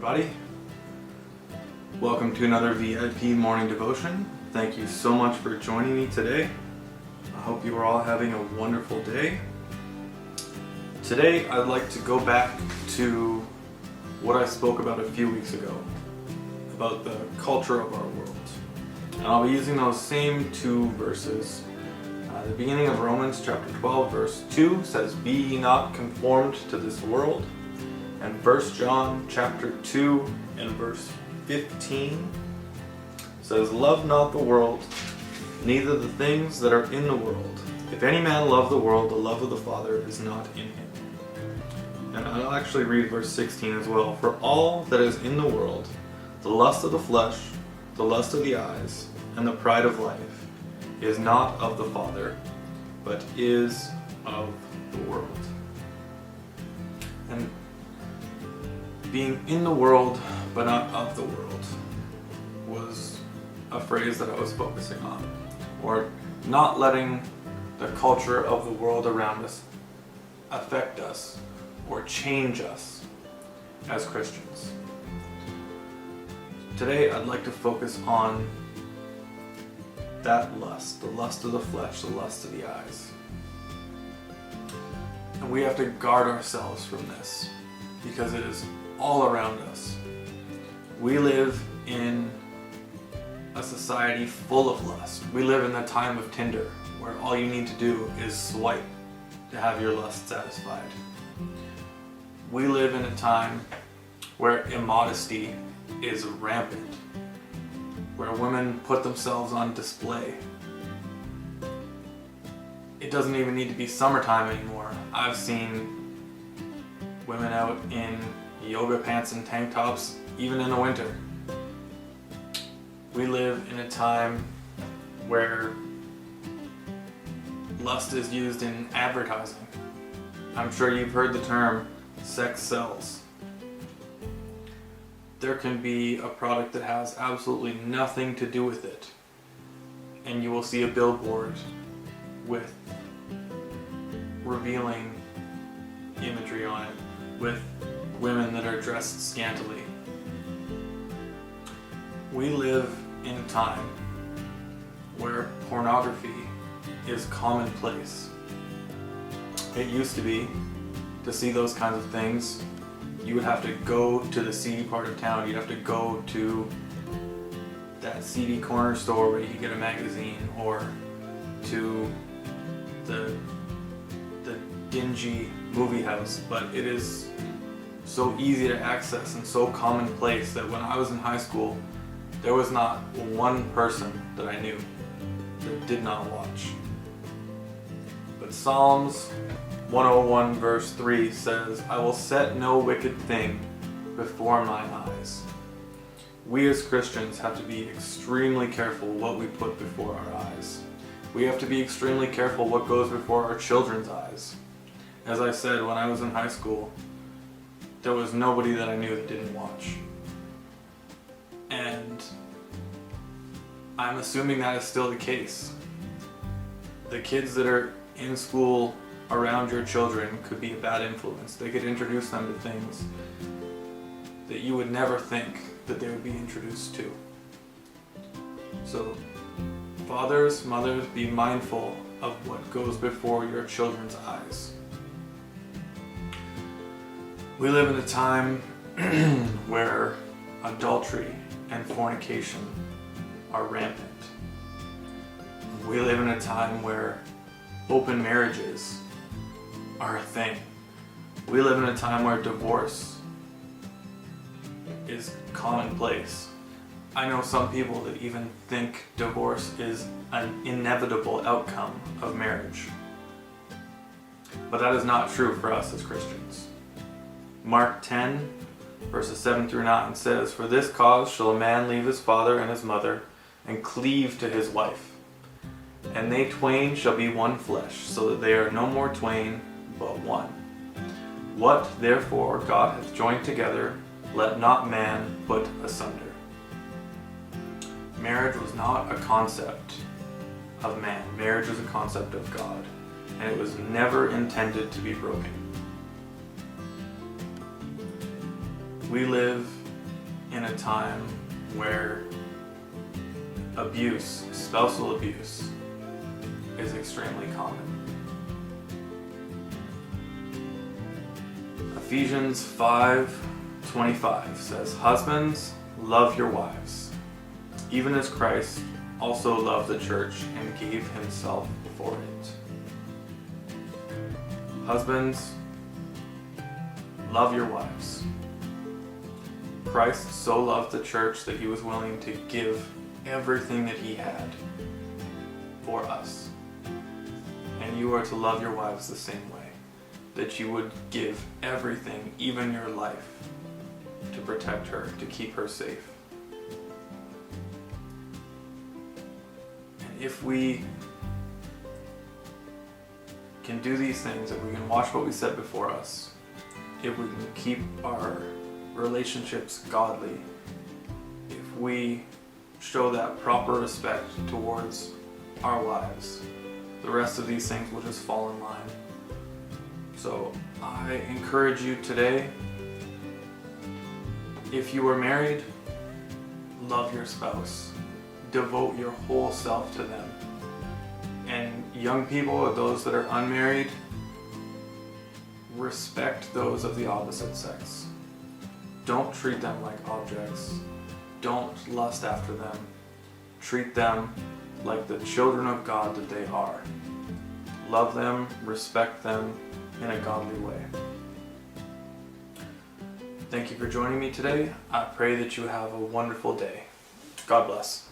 everybody. Welcome to another VIP morning devotion. Thank you so much for joining me today. I hope you are all having a wonderful day. Today I'd like to go back to what I spoke about a few weeks ago, about the culture of our world. And I'll be using those same two verses. The beginning of Romans chapter 12 verse 2 says, "Be ye not conformed to this world." And 1 John chapter 2 and verse 15 says, "Love not the world, neither the things that are in the world. If any man love the world, the love of the Father is not in him." And I'll actually read verse 16 as well. "For all that is in the world, the lust of the flesh, the lust of the eyes, and the pride of life, is not of the Father, but is of the world." And being in the world, but not of the world, was a phrase that I was focusing on. Or not letting the culture of the world around us affect us or change us as Christians. Today I'd like to focus on that lust, the lust of the flesh, the lust of the eyes. And we have to guard ourselves from this because it is all around us. We live in a society full of lust. We live in the time of Tinder, where all you need to do is swipe to have your lust satisfied. We live in a time where immodesty is rampant, where women put themselves on display. It doesn't even need to be summertime anymore. I've seen women out in yoga pants and tank tops even in the winter. We live in a time where lust is used in advertising. I'm sure you've heard the term sex sells. There can be a product that has absolutely nothing to do with it, and you will see a billboard with revealing imagery on it, with women that are dressed scantily. We live in a time where pornography is commonplace. It used to be, to see those kinds of things, you would have to go to the seedy part of town. You'd have to go to that seedy corner store where you could get a magazine, or to the dingy movie house. But it is so easy to access and so commonplace that when I was in high school, there was not one person that I knew that did not watch. But Psalms 101 verse 3 says, "I will set no wicked thing before mine eyes." We as Christians have to be extremely careful what we put before our eyes. We have to be extremely careful what goes before our children's eyes. As I said, when I was in high school, there was nobody that I knew that didn't watch. And I'm assuming that is still the case. The kids that are in school around your children could be a bad influence. They could introduce them to things that you would never think that they would be introduced to. So, fathers, mothers, be mindful of what goes before your children's eyes. We live in a time where adultery and fornication are rampant. We live in a time where open marriages are a thing. We live in a time where divorce is commonplace. I know some people that even think divorce is an inevitable outcome of marriage. But that is not true for us as Christians. Mark 10 verses 7 through 9 says, "For this cause shall a man leave his father and his mother, and cleave to his wife. And they twain shall be one flesh, so that they are no more twain, but one. What therefore God hath joined together, let not man put asunder." Marriage was not a concept of man. Marriage was a concept of God, and it was never intended to be broken. We live in a time where abuse, spousal abuse, is extremely common. Ephesians 5:25 says, "Husbands, love your wives, even as Christ also loved the church and gave himself for it." Husbands, love your wives. Christ so loved the church that he was willing to give everything that he had for us. And you are to love your wives the same way, that you would give everything, even your life, to protect her, to keep her safe. And if we can do these things, if we can watch what we set before us, if we can keep our relationships godly, if we show that proper respect towards our wives, the rest of these things will just fall in line. So I encourage you today, if you are married, love your spouse. Devote your whole self to them. And young people, or those that are unmarried, respect those of the opposite sex. Don't treat them like objects. Don't lust after them. Treat them like the children of God that they are. Love them, respect them in a godly way. Thank you for joining me today. I pray that you have a wonderful day. God bless.